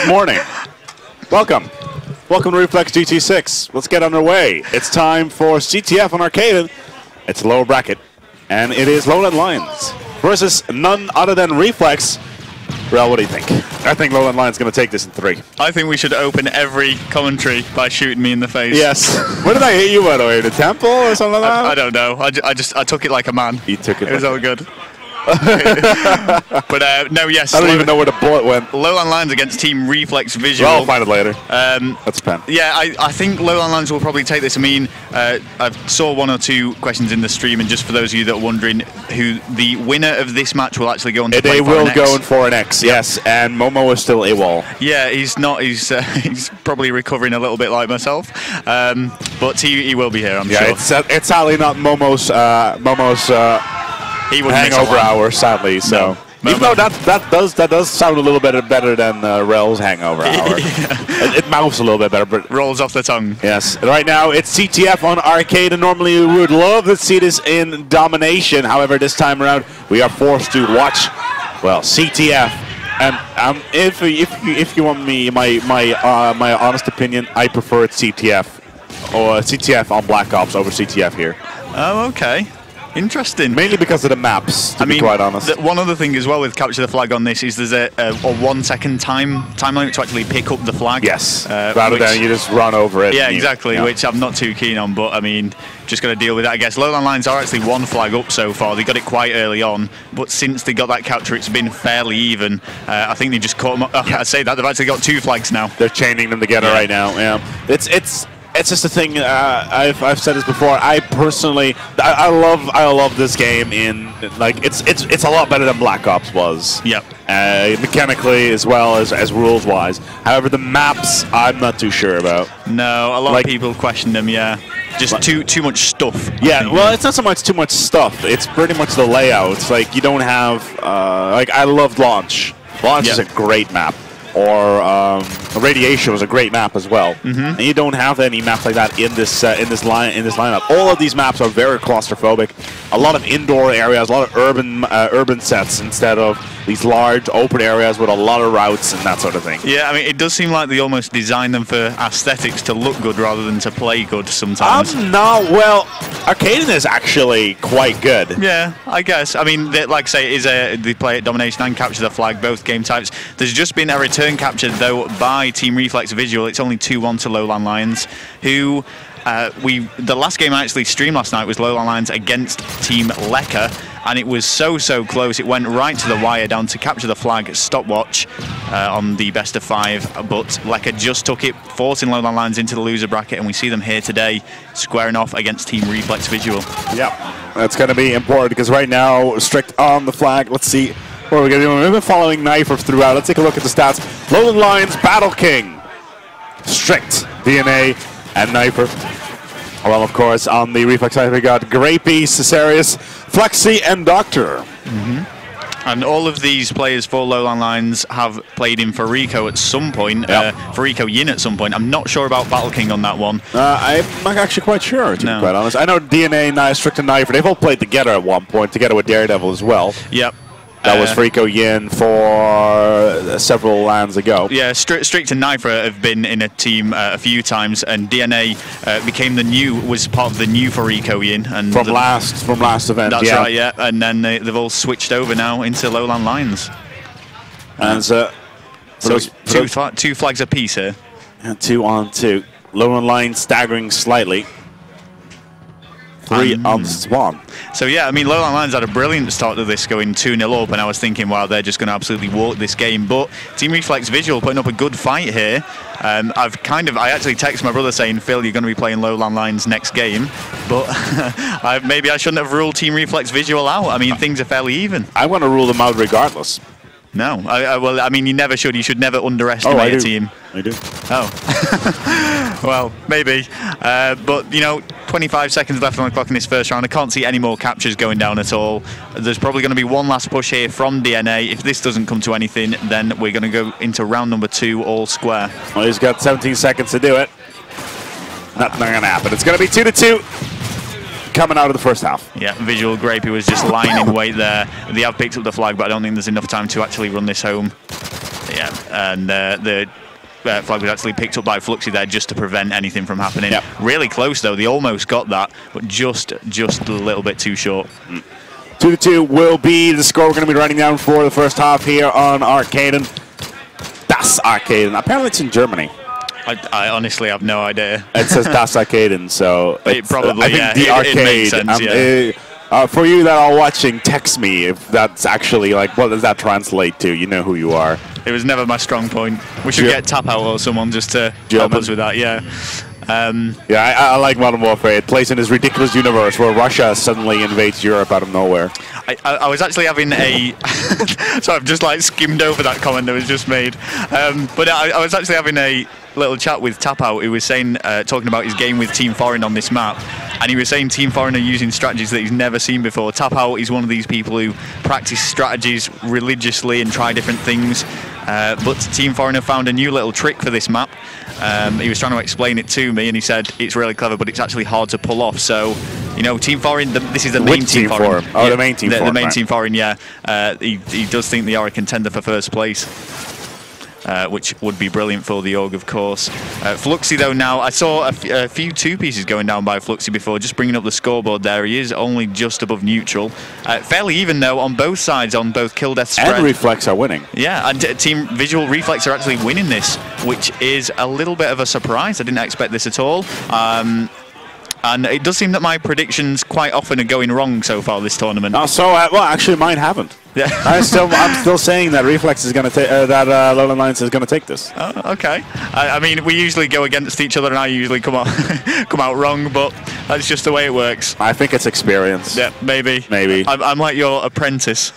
Good morning. Welcome. Welcome to Reflex GT6. Let's get underway. It's time for CTF on Arcade. It's a lower bracket, and it is Lowland Lions versus none other than Reflex. Rel, what do you think? I think Lowland Lions going to take this in 3. I think we should open every commentary by shooting me in the face. Yes. Where did I hit you, by the way? The temple or something like that? I don't know. I took it like a man. You took it. It was all good. But no, yes. I don't even know where the bullet went. Lowland Lions against Team Reflex Visual. Well, I'll find it later. That's a pen. Yeah, I think Lowland Lions will probably take this. I mean, I saw 1 or 2 questions in the stream, and just for those of you that are wondering who the winner of this match will actually go on to play They for will an go in for an X, yes. And Momo is still AWOL. Yeah, he's not. He's probably recovering a little bit like myself. But he will be here, I'm sure. Yeah, it's sadly not Momo's he wouldn't hangover hour, sadly. So no. even though that does sound a little bit better than Rel's hangover hour. It mouths a little bit better, but rolls off the tongue. Yes. Right now it's CTF on Arcade, and normally we would love to see this in domination. However, this time around we are forced to watch, well, CTF. And if you want me my honest opinion, I prefer CTF or CTF on Black Ops over CTF here. Oh, okay. Interesting. Mainly because of the maps, to be quite honest. One other thing as well with Capture the Flag on this is there's a 1 second time limit to actually pick up the flag. Yes, rather than you just run over it. Yeah, exactly, which I'm not too keen on, but I mean, just got to deal with that, I guess. Lowland Lions are actually 1 flag up so far. They got it quite early on, but since they got that capture, it's been fairly even. I think they just caught them up. I say that, they've actually got 2 flags now. They're chaining them together right now. Yeah, it's just a thing. I've said this before. I personally, I love this game. It's a lot better than Black Ops was. Yep. Mechanically as well as rules wise. However, the maps I'm not too sure about. No, a lot of people question them. Yeah. Just too much stuff. Yeah, well, it's not so much too much stuff. It's pretty much the layout. It's like you don't have I loved Launch. Launch is a great map. Or Radiation was a great map as well, and you don't have any maps like that in this lineup. All of these maps are very claustrophobic. A lot of indoor areas, a lot of urban sets instead of these large open areas with a lot of routes and that sort of thing. Yeah, I mean, it does seem like they almost designed them for aesthetics to look good rather than to play good sometimes. No, well, Arcaden is actually quite good. Yeah, I guess. I mean, like I say, they play at Domination and Capture the Flag, both game types. There's just been a return captured though by Team Reflex Visual. It's only 2-1 to Lowland Lions, who the last game I actually streamed last night was Lowland Lions against Team Lekka, and it was so close. It went right to the wire down to Capture the Flag stopwatch on the best of 5, but Lekka just took it, forcing Lowland Lions into the loser bracket, and we see them here today squaring off against Team Reflex Visual. Yep, that's going to be important because right now Strict on the flag. Let's see what we're going to do. We've been following Knifer throughout. Let's take a look at the stats. Lowland Lions, Battle King, Strict, DNA, and Knifer. Well, of course, on the Reflex side, we got Grapey, Cesarius, Flexi, and Doctor. And all of these players for Lowland Lions have played in Farico at some point, Farico Yin at some point. I'm not sure about Battle King on that one. I'm not actually quite sure, to be quite honest. I know DNA, Strict, and Knifer, they've all played together at one point, together with Daredevil as well. Yep. That was Farico Yin for several lands ago. Yeah, Strict and Knifer have been in a team a few times, and DNA was part of the new Farico Yin. And from last event, that's right, yeah. And then they've all switched over now into Lowland Lions. And so two flags apiece here. And 2-on-2. Lowland Lions staggering slightly. 3 on Swan. So yeah, I mean, Lowland Lions had a brilliant start to this, going 2-0 up, and I was thinking, wow, they're just going to absolutely walk this game. But Team Reflex Visual putting up a good fight here. I actually texted my brother saying, Phil, you're going to be playing Lowland Lions next game, but maybe I shouldn't have ruled Team Reflex Visual out. I mean, things are fairly even. I want to rule them out regardless. No, well, I mean, you never should. You should never underestimate a team. I do. Oh. Well, maybe. But, you know, 25 seconds left on the clock in this first round. I can't see any more captures going down at all. There's probably going to be one last push here from DNA. If this doesn't come to anything, then we're going to go into round number 2 all square. Well, he's got 17 seconds to do it. Nothing going to happen. It's going to be 2-2. Coming out of the first half. Yeah, Visual Grapey was just lying in wait there. They have picked up the flag, but I don't think there's enough time to actually run this home. Yeah, and the flag was actually picked up by Fluxy there just to prevent anything from happening. Yep. Really close though. They almost got that, but just a little bit too short. 2-2 will be the score we're going to be writing down for the first half here on Arcaden. Das Arcaden. Apparently it's in Germany. I honestly have no idea. It says Das Arcaden, so it probably, I think the arcade. It makes sense, yeah. For you that are watching, text me if that's actually like, what does that translate to? You know who you are. It was never my strong point. We should get Tap Out or someone just to help us with that, yeah. I like Modern Warfare. It plays in this ridiculous universe where Russia suddenly invades Europe out of nowhere. I was actually having a... so I've just like skimmed over that comment that was just made. But I was actually having a little chat with Tap Out, who was saying, talking about his game with Team Foreign on this map, and he was saying Team Foreign are using strategies that he's never seen before. Tap Out is one of these people who practice strategies religiously and try different things, but Team Foreign have found a new little trick for this map. He was trying to explain it to me, and he said it's really clever, but it's actually hard to pull off. So, you know, Team Foreign, this is the main Team Foreign. Oh, yeah, the main Team Foreign. The main Team Foreign, yeah. He does think they are a contender for first place. Which would be brilliant for the Org, of course. Fluxy, though, now, I saw a few two-pieces going down by Fluxy before, just bringing up the scoreboard there. He is only just above neutral. Fairly even, though, on both sides, on both kill-death spread. And Reflex are winning. Yeah, and Team Visual Reflex are actually winning this, which is a little bit of a surprise. I didn't expect this at all. And it does seem that my predictions quite often are going wrong so far this tournament. Oh, so well, actually, mine haven't. Yeah. I'm still saying that Reflex is going to take that Lowland Alliance is going to take this. Okay. I mean, we usually go against each other, and I usually come out come out wrong, but that's just the way it works. I think it's experience. Yeah, maybe. Maybe. I'm like your apprentice.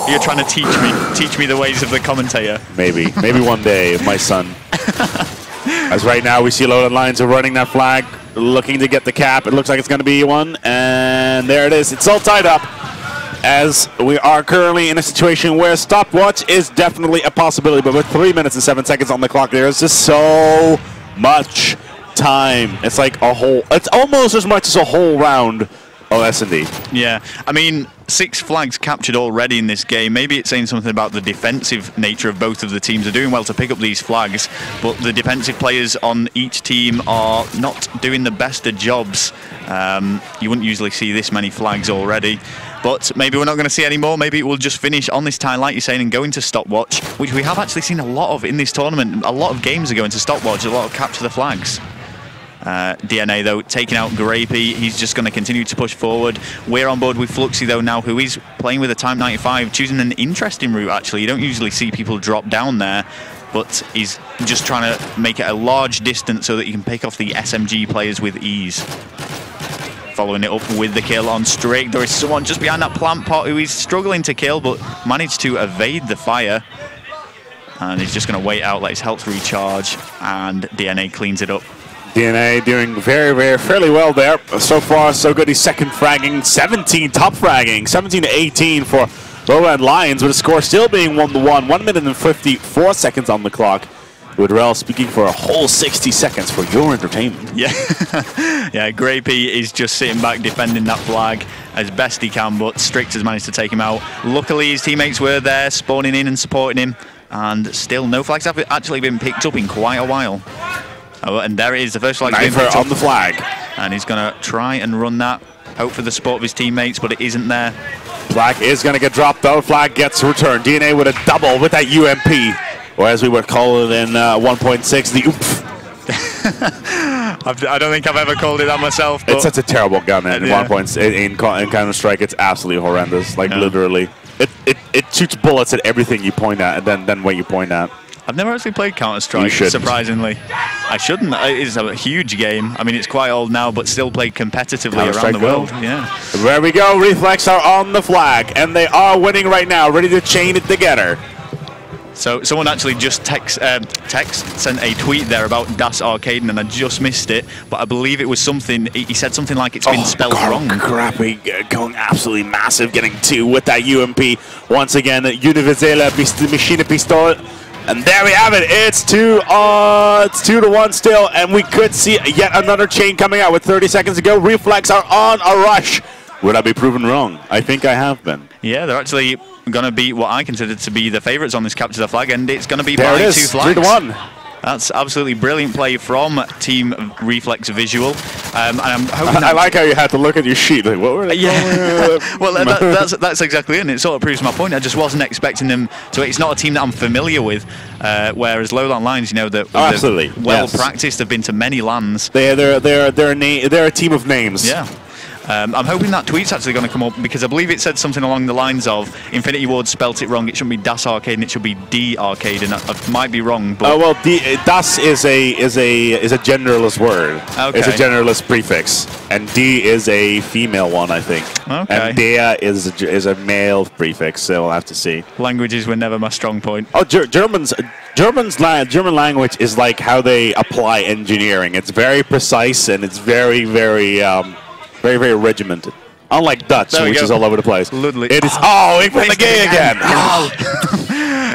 You're trying to teach me the ways of the commentator. Maybe one day, my son. As right now, we see Lowland Alliance are running that flag, looking to get the cap. It looks like it's going to be one, and there it is. It's all tied up, as we are currently in a situation where stopwatch is definitely a possibility, but with 3 minutes and 7 seconds on the clock, there is just so much time. It's like it's almost as much as a whole round of S&D. Yeah, I mean, 6 flags captured already in this game. Maybe it's saying something about the defensive nature of both of the teams. They're doing well to pick up these flags, but the defensive players on each team are not doing the best of jobs. You wouldn't usually see this many flags already, but maybe we're not going to see any more. Maybe it will just finish on this tie, like you're saying, and go into stopwatch, which we have actually seen a lot of in this tournament. A lot of games are going to stopwatch, a lot of capture the flags. DNA, though, taking out Grapey. He's just going to continue to push forward. We're on board with Fluxy, though, now, who is playing with a Time 95, choosing an interesting route, actually. You don't usually see people drop down there, but he's just trying to make it a large distance so that you can pick off the SMG players with ease. Following it up with the kill on Strake. There is someone just behind that plant pot who is struggling to kill, but managed to evade the fire. And he's just going to wait out, let his health recharge, and DNA cleans it up. DNA doing fairly well there. So far, so good. He's second fragging, 17 top fragging, 17 to 18 for Lowland Lions, with the score still being 1-1. 1 minute and 54 seconds on the clock. Woodrell speaking for a whole 60 seconds for your entertainment. Yeah, yeah. Grapey is just sitting back defending that flag as best he can, but Strict has managed to take him out. Luckily, his teammates were there, spawning in and supporting him, and still no flags have actually been picked up in quite a while. Oh, and there it is, the first flag on the flag. And he's going to try and run that, hope for the support of his teammates, but it isn't there. Flag is going to get dropped, though. Flag gets returned. DNA with a double with that UMP, or as we would call it in 1.6, the oomph. I don't think I've ever called it that myself. But it's such a terrible gun in in Counter-Strike. It's absolutely horrendous, like literally. It shoots bullets at everything you point at, and then what you point at. I've never actually played Counter-Strike, surprisingly. I shouldn't. It's a huge game. I mean, it's quite old now, but still played competitively around the world. Yeah. There we go. Reflex are on the flag, and they are winning right now, ready to chain it together. So someone actually just sent a tweet there about Das Arcaden, and I just missed it, but I believe it was something, he said something like it's been spelled wrong. Crappy, going absolutely massive, getting 2 with that UMP. Once again, Universelle Machine Pistol. And there we have it. It's 2-1 still, and we could see yet another chain coming out with 30 seconds to go. Reflex are on a rush. Would I be proven wrong? I think I have been. Yeah, they're actually going to be what I consider to be the favourites on this capture the flag, and it's going to be there by it is, 2 flags. 3-1. That's absolutely brilliant play from Team Reflex Visual. And I'm hoping I like how you had to look at your sheet. Like, what were they well, that's exactly it. And it sort of proves my point. I just wasn't expecting them to. It's not a team that I'm familiar with. Whereas Lowland Lions, you know, that absolutely well practiced, have been to many lands. They're a team of names. Yeah. I'm hoping that tweet's actually going to come up, because I believe it said something along the lines of Infinity Ward spelt it wrong. It shouldn't be Das Arcade, and it should be D Arcade, and I might be wrong. But well, Das is a genderless word. Okay. It's a genderless prefix, and D is a female one, I think. Okay. And Dea is a male prefix. So we'll have to see. Languages were never my strong point. Oh, German language is like how they apply engineering. It's very precise, and it's very, very regimented. Unlike Dutch, which is all over the place. Ludwig. It is. Oh, he put the gay again.